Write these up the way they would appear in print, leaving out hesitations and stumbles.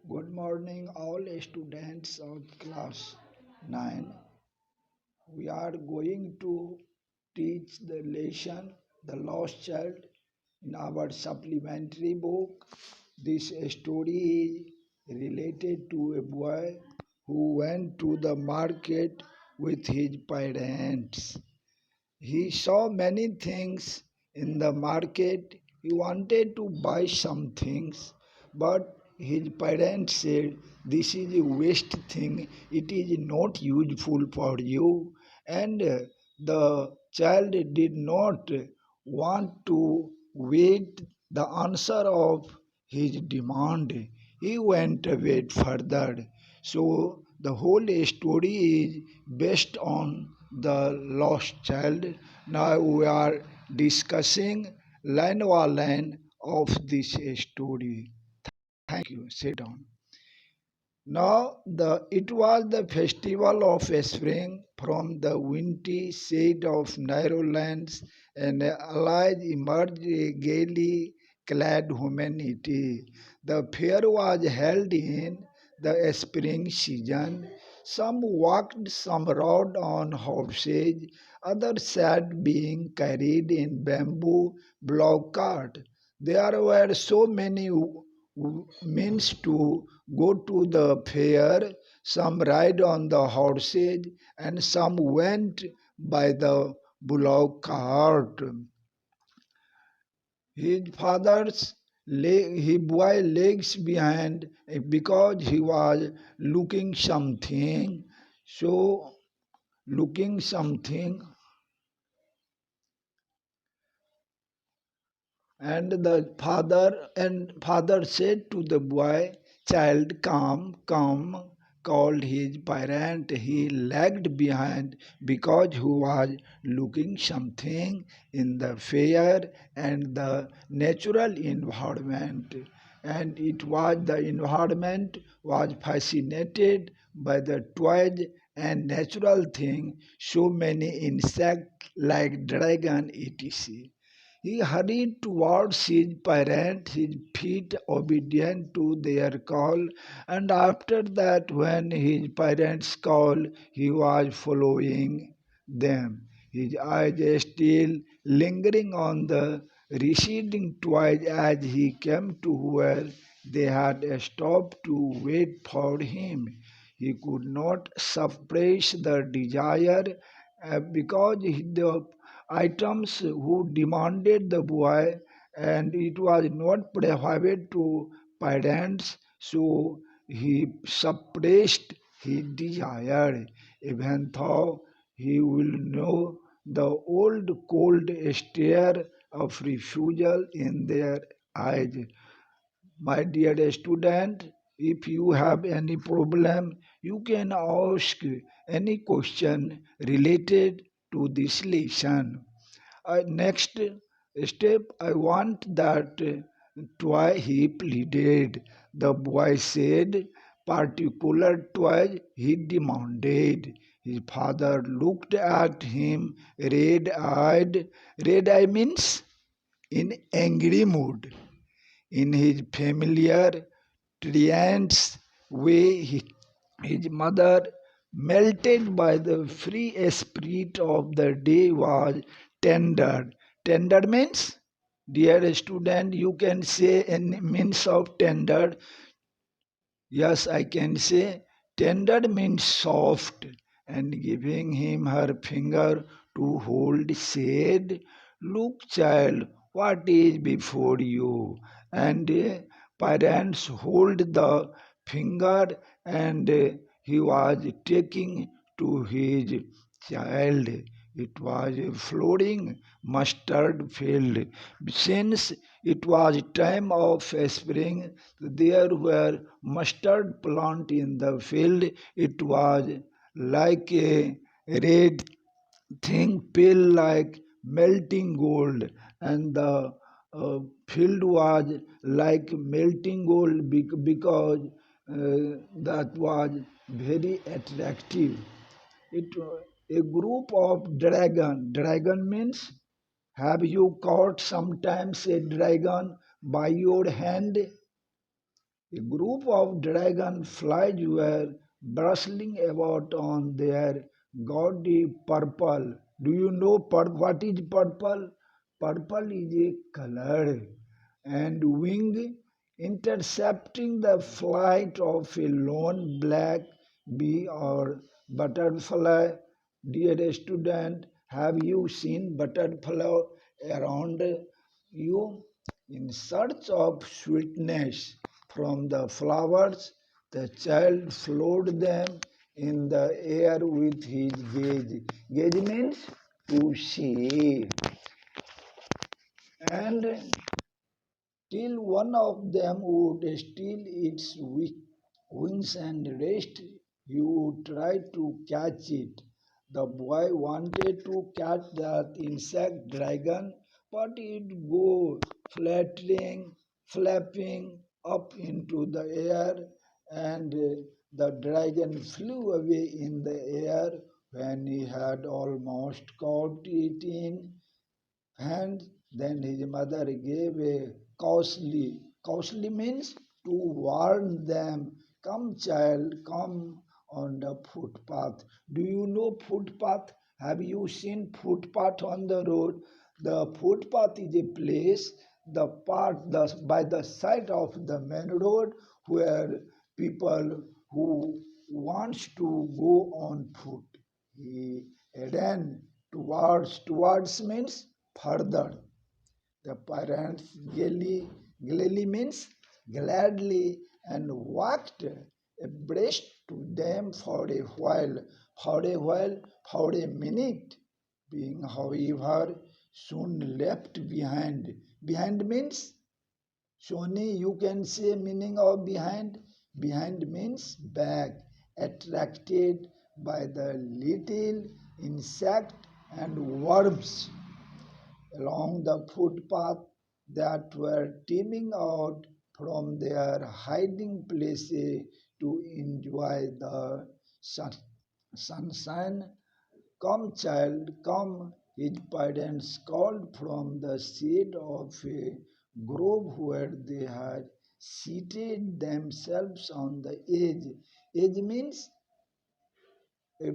Good morning, all students of class 9. We are going to teach the lesson The Lost Child in our supplementary book. This story is related to a boy who went to the market with his parents. He saw many things in the market. He wanted to buy some things, but his parents said, "This is a waste thing, it is not useful for you." And the child did not want to wait the answer of his demand. He went away further. So the whole story is based on the lost child. Now we are discussing line by line of this story. Thank you. Sit down. Now it was the festival of spring from the wintry shade of narrow lands, and allies emerged a gaily clad humanity. The fair was held in the spring season. Some walked, some rode on horses, others sat being carried in bamboo block cart. There were so many means to go to the fair. Some ride on the horses, and some went by the bullock cart. His father's his boy legs behind because he was looking something. So looking something, and the father said to the boy, "Child, come, come," called his parent. He lagged behind because he was looking something in the fair and the natural environment. And it was the environment was fascinated by the toys and natural things, so many insects like dragon, etc. He hurried towards his parents, his feet obedient to their call, and after that, when his parents called, he was following them, his eyes still lingering on the receding toys as he came to where they had stopped to wait for him. He could not suppress the desire because the items who demanded the boy, and it was not provided to parents, so he suppressed his desire, even though he will know the old cold stare of refusal in their eyes. My dear student, if you have any problem, you can ask any question related to this lesson. Next step, I want that toy he pleaded. The boy said, particular toy he demanded. His father looked at him red-eyed. Red-eye means in angry mood. In his familiar, Triant's way, his mother, melted by the free spirit of the day, was tender. Tender means, dear student, you can say any means of tender. Yes, I can say tender means soft, and giving him her finger to hold, said, "Look, child, what is before you?" And parents hold the finger, and he was taking to his child. It was a floating mustard field. Since it was time of spring, there were mustard plant in the field. It was like a red thing, pale like melting gold, and the field was like melting gold because that was very attractive. It a group of dragon. Dragon means, have you caught sometimes a dragon by your hand? A group of dragonflies were bustling about on their gaudy purple. Do you know what is purple? Purple is a color and wing intercepting the flight of a lone black bee or butterfly. Dear student, have you seen butterfly around you? In search of sweetness from the flowers, the child flowed them in the air with his gaze. Gaze means to see. And till one of them would steal its wings and rest, he would try to catch it. The boy wanted to catch that insect dragon, but it go flapping up into the air, and the dragon flew away in the air when he had almost caught it in and then his mother gave a costly. Costly means to warn them, come child, come on the footpath. Do you know footpath? Have you seen footpath on the road? The footpath is a place, by the side of the main road where people who wants to go on foot. He ran towards means further. The parents gaily means gladly and walked abreast to them for a minute, being however soon left behind. Behind means, Shoni, you can say meaning of behind. Behind means back, attracted by the little insect and worms along the footpath that were teeming out from their hiding places to enjoy the sunshine. Come, child, come, his parents called from the shade of a grove where they had seated themselves on the edge. Edge means a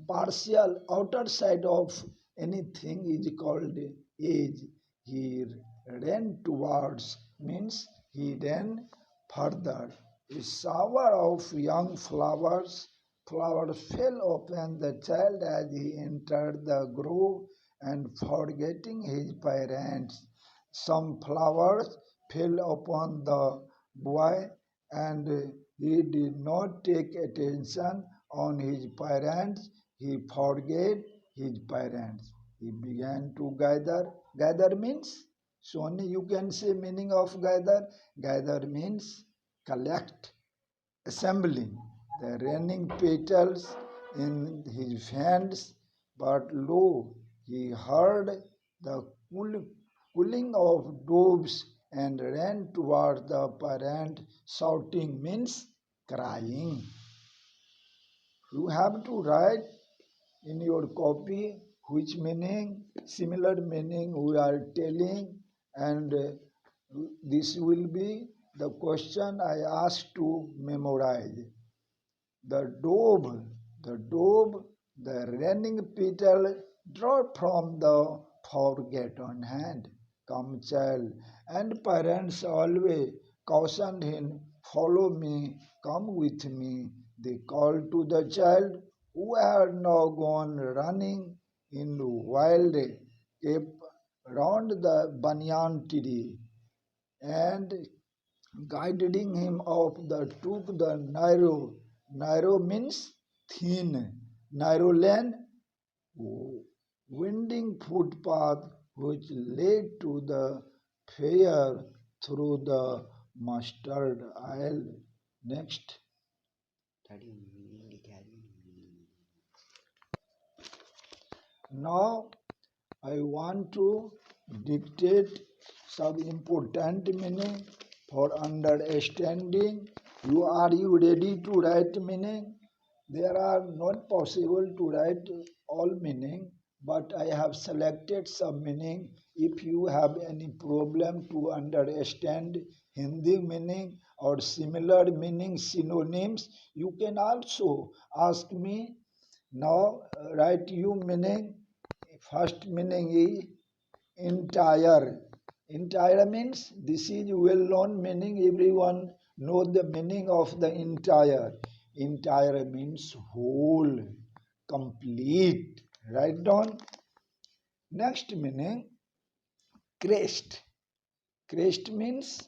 partial outer side of anything is called edge. He ran towards means he ran further. A shower of young flowers fell upon the child as he entered the grove, and forgetting his parents, some flowers fell upon the boy, and he did not take attention on his parents. He forget his parents. He began to gather. Gather means, Sony, you can say meaning of gather. Gather means collect, assembling the raining petals in his hands. But lo, he heard the cooing of doves and ran towards the parent, shouting means crying. You have to write in your copy which meaning, similar meaning we are telling, and this will be the question I ask to memorize. The dove, the raining petal dropped from the forgotten hand. Come, child, and parents always cautioned him, follow me, come with me. They called to the child, who had now gone running in wild cape round the banyan tree, and guiding him up took the narrow means thin, narrow lane, winding footpath which led to the fair through the mustard aisle. Next. Now I want to dictate some important meaning for understanding. Are you ready to write meaning? There are not possible to write all meaning, but I have selected some meaning. If you have any problem to understand Hindi meaning or similar meaning synonyms, you can also ask me. Now write you meaning. First meaning is entire. Entire means this is well known meaning. Everyone knows the meaning of the entire. Entire means whole, complete. Write down. Next meaning crest. Crest means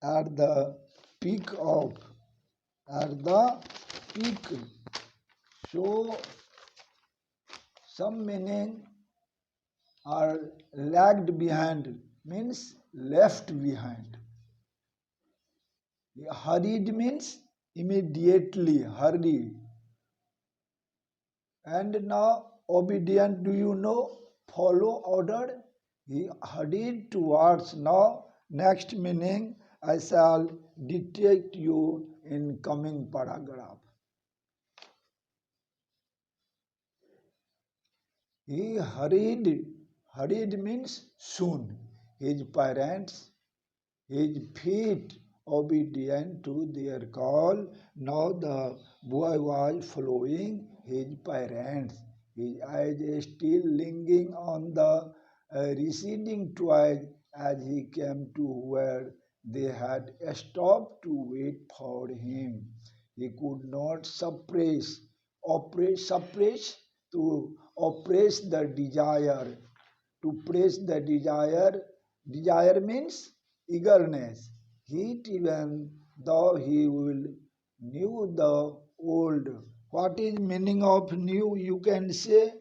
at the peak of, at the peak. So some meaning are lagged behind means left behind. Hurried means immediately hurry. And now obedient, do you know? Follow order. He hurried towards. Now next meaning I shall dictate you in coming paragraph. He hurried. Hurried means soon. His parents, his feet obedient to their call. Now the boy was following his parents, his eyes still lingering on the receding twice as he came to where they had stopped to wait for him. He could not suppress to oppress the desire. To press the desire. Desire means eagerness. He even though he will knew the old. What is meaning of new? You can say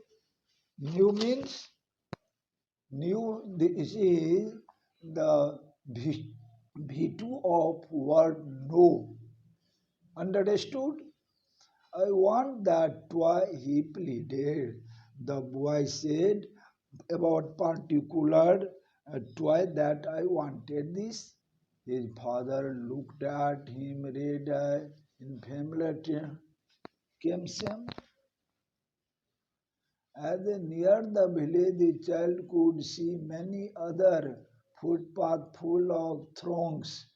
new means new. This is the V2 of word no. Understood? I want that toy, he pleaded. The boy said about particular toy that I wanted this. His father looked at him, read in familiar terms. As they neared the village, the child could see many other footpaths full of throngs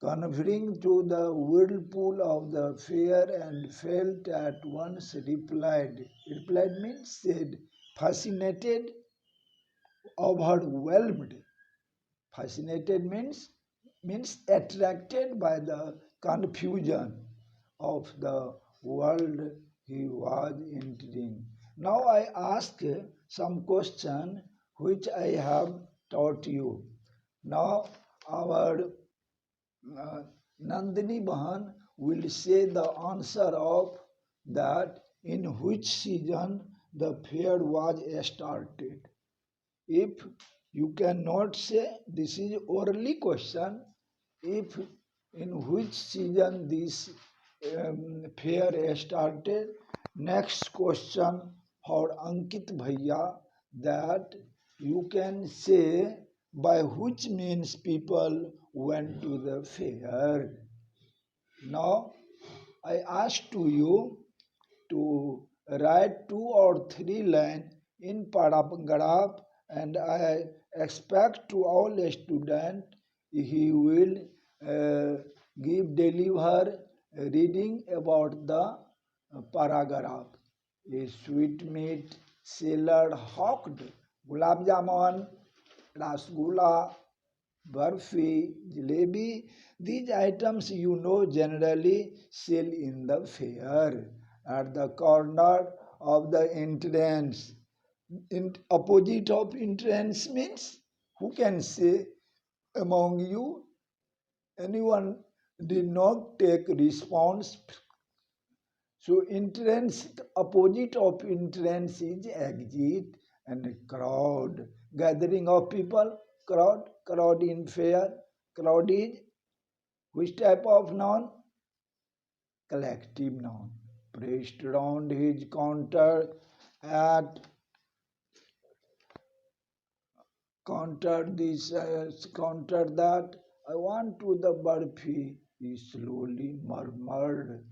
converging to the whirlpool of the fair, and felt at once replied. Replied means said, fascinated, overwhelmed. Fascinated means attracted by the confusion of the world he was entering. Now I ask some question which I have taught you. Now our Nandini Bahan will say the answer of that in which season the fair was started. If you cannot say, this is orally question, if in which season this fair started. Next question for Ankit Bhaiya, that you can say by which means people went to the fair. Now I ask to you to write 2 or 3 lines in paragraph, and I expect to all students he will deliver reading about the paragraph. A sweetmeat seller hawked gulab jamun, rasgulla, barfi, jalebi. These items you know generally sell in the fair at the corner of the entrance. In opposite of entrance means who can say among you anyone did not take response. So entrance, opposite of entrance is exit, and crowd, gathering of people, crowd in fair. Crowd is which type of noun? Collective noun. Pressed round his counter at counter this, counter that. I want to the barfi. He slowly murmured.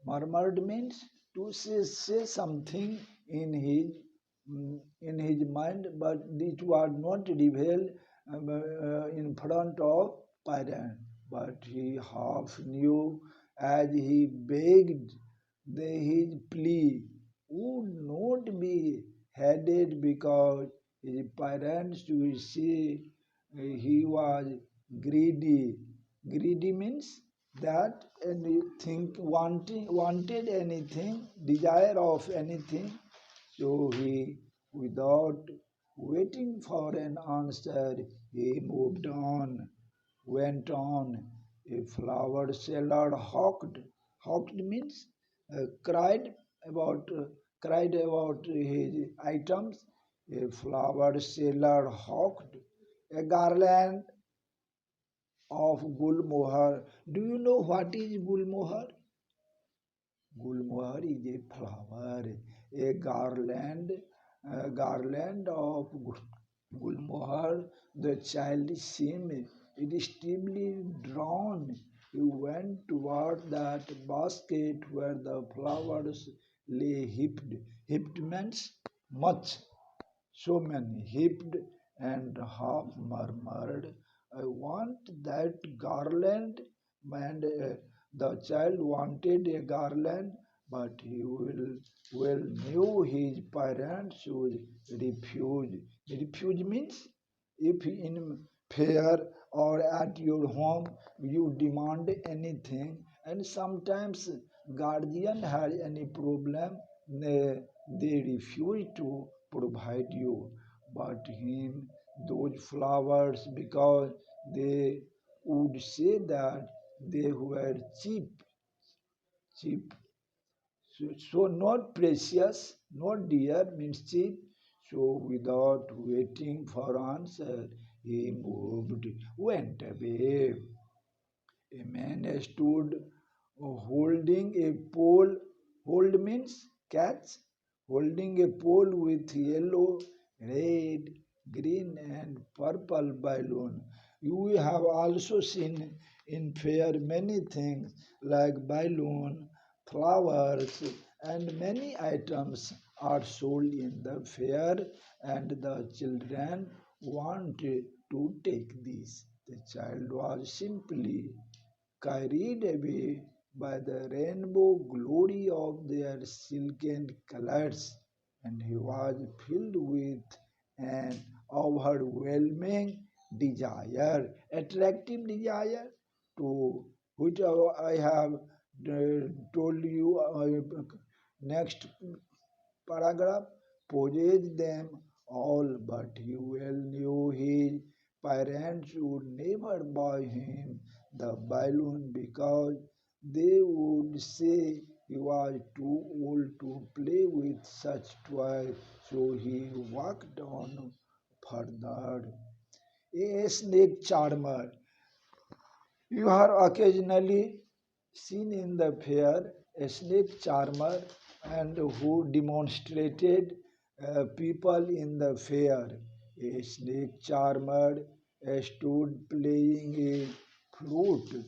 Murmured means to say something in his mind, but it was not revealed in front of parent, but he half knew as he begged that his plea would not be heeded because his parents would say he was greedy. Greedy means that anything wanted anything, desire of anything, so he, without waiting for an answer, he moved on, went on. A flower seller hawked means cried about cried about his items. A flower seller hawked a garland of gulmohar. Do you know what is gulmohar? Gulmohar is a flower, a garland of gulmohar. The child seemed irresistibly drawn. He went toward that basket where the flowers lay heaped. Heaped means much, so many, heaped, and half murmured, I want that garland. And the child wanted a garland, but he well knew his parents would refuse. Refuse means if in fair or at your home you demand anything, and sometimes guardian had any problem, they refuse to provide you. But him, those flowers, because they would say that they were cheap. So not precious, not dear means cheap. So without waiting for answer, he moved, went away. A man stood holding a pole. Hold means catch. Holding a pole with yellow, red, green, and purple balloon. You have also seen in fair many things like balloon, flowers, and many items are sold in the fair, and the children want to take these. The child was simply carried away by the rainbow glory of their silken colors, and he was filled with an overwhelming desire, attractive desire to which I have told you next paragraph, possessed them all, but he well knew his parents would never buy him the balloon because they would say he was too old to play with such toys, so he walked on further. A snake charmer. You are occasionally seen in the fair a snake charmer and who demonstrated people in the fair. A snake charmer stood playing a flute,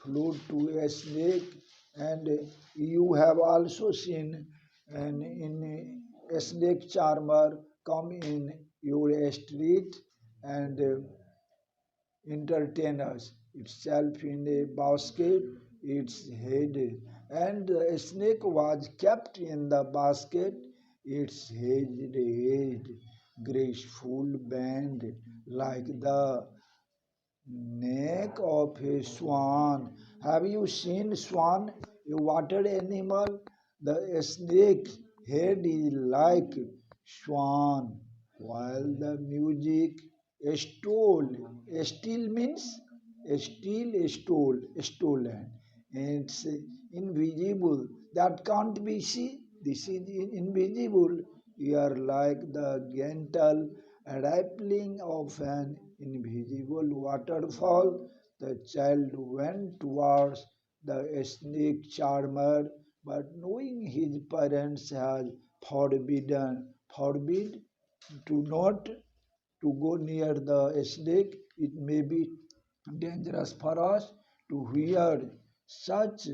flute to a snake, and you have also seen in a snake charmer come in your street and entertainers itself in a basket, its head, and a snake was kept in the basket, its head graceful band like the neck of a swan. Have you seen swan, a water animal? The snake head is like swan, while the music stole. Steal means steal, stole, stolen. It's invisible. That can't be seen. This is invisible. You are like the gentle rippling of an invisible waterfall. The child went towards the snake charmer, but knowing his parents had forbid to not to go near the snake, it may be dangerous for us to hear such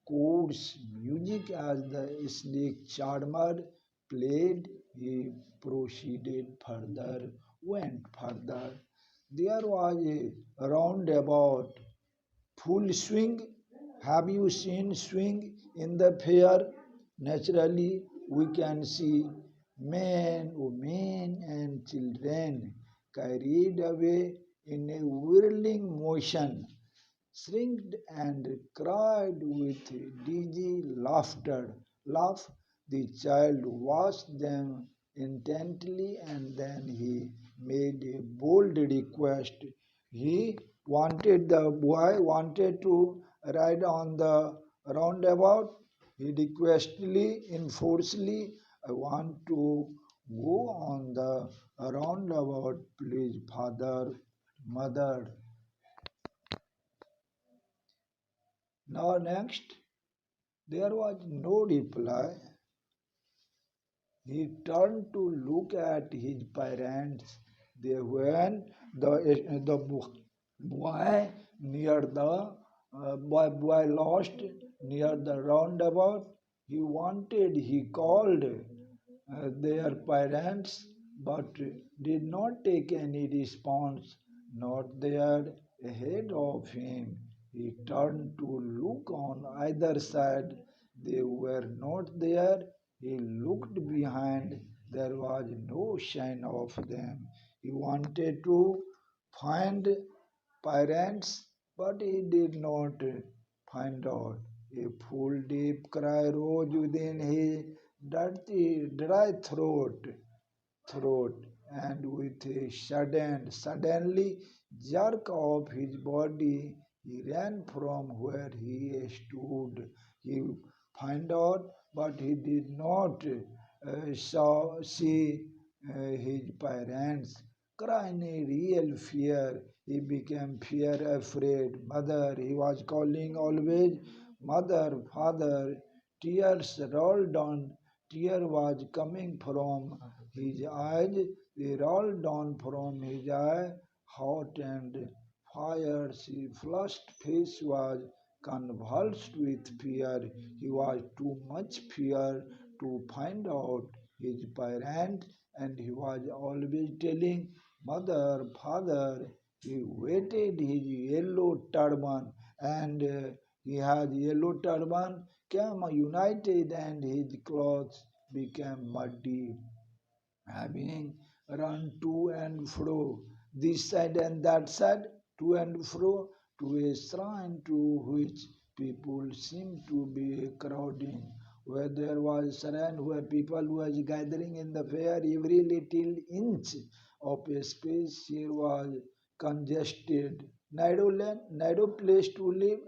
coarse music as the snake charmer played. He proceeded further, went further. There was a roundabout full swing. Have you seen swing in the fair? Naturally, we can see men, women, and children carried away in a whirling motion, shrieked and cried with dizzy laughter. Laugh. The child watched them intently and then he made a bold request. He wanted the boy wanted to ride on the roundabout. He requestedly, enforcedly, I want to go on the roundabout, please, father, mother. Now next, there was no reply. He turned to look at his parents. They when the boy near the boy lost near the roundabout. He called their parents, but did not take any response. Not there ahead of him. He turned to look on either side. They were not there. He looked behind. There was no sign of them. He wanted to find parents, but he did not find out. A full deep cry rose within his dirty, dry throat, and with a suddenly jerk of his body, he ran from where he stood. He found out, but he did not see his parents. Crying in real fear, he became fear afraid. Mother, he was calling always, mother, father. Tears rolled down. Tear was coming from his eyes. They rolled down from his eye, hot and fierce. His flushed face was convulsed with fear. He was too much fear to find out his parents, and he was always telling mother, father. He wetted his yellow turban, and he had yellow turban came united, and his clothes became muddy, having run to and fro, this side and that side, to and fro, to a shrine to which people seemed to be crowding. Where there was shrine where people was gathering in the fair, every little inch of a space here was congested. Narrow place to live,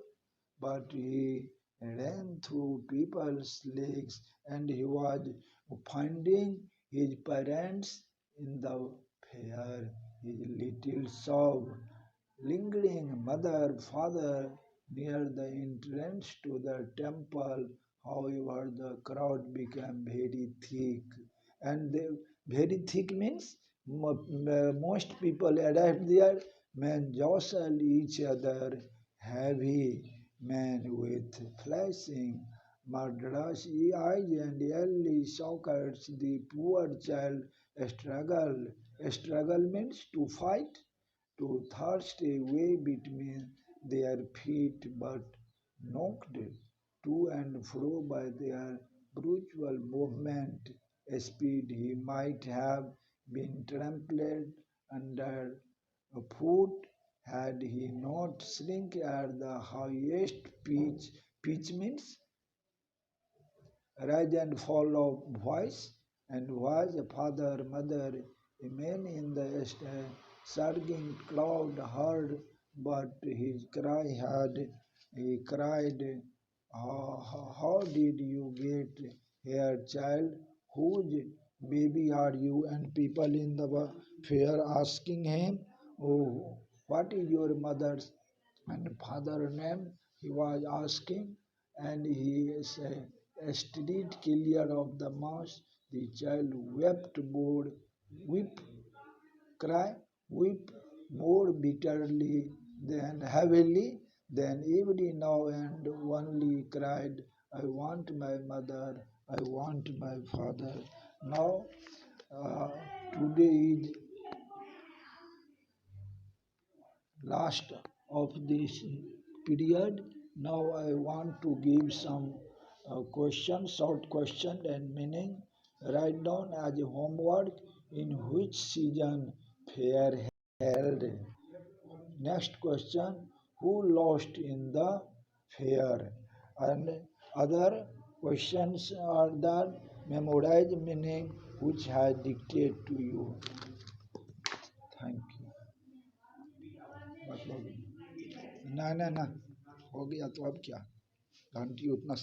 but he ran through people's legs and he was finding his parents in the fair, his little sob, lingering mother, father near the entrance to the temple. However, the crowd became very thick, and very thick means most people arrived there, men jostle each other, heavy men with flashing murderous eyes and early sockets. The poor child struggled. Struggle means to fight, to thrust a way between their feet, but knocked to and fro by their brutal movement. Speed, he might have been trampled under foot had he not shrink at the highest pitch. Pitch means rise and fall of voice, and was a father, mother, a man in the surging crowd heard, but his cry had, he cried, how did you get here, child? Whose baby are you? And people in the fair asking him, oh, what is your mother's and father name? He was asking, and he said, street clear of the mass. The child wept more, weep, cry, weep more bitterly than heavily than every now and only cried, I want my mother, I want my father. Now, uh, today is last of this period. Now I want to give some questions, short question and meaning. Write down as a homework in which season fair held. Next question, who lost in the fair? And other questions are that memorize meaning which has dictated to you. Thank you. बस हो गई ना ना ना हो गया तो अब क्या घंटी उतना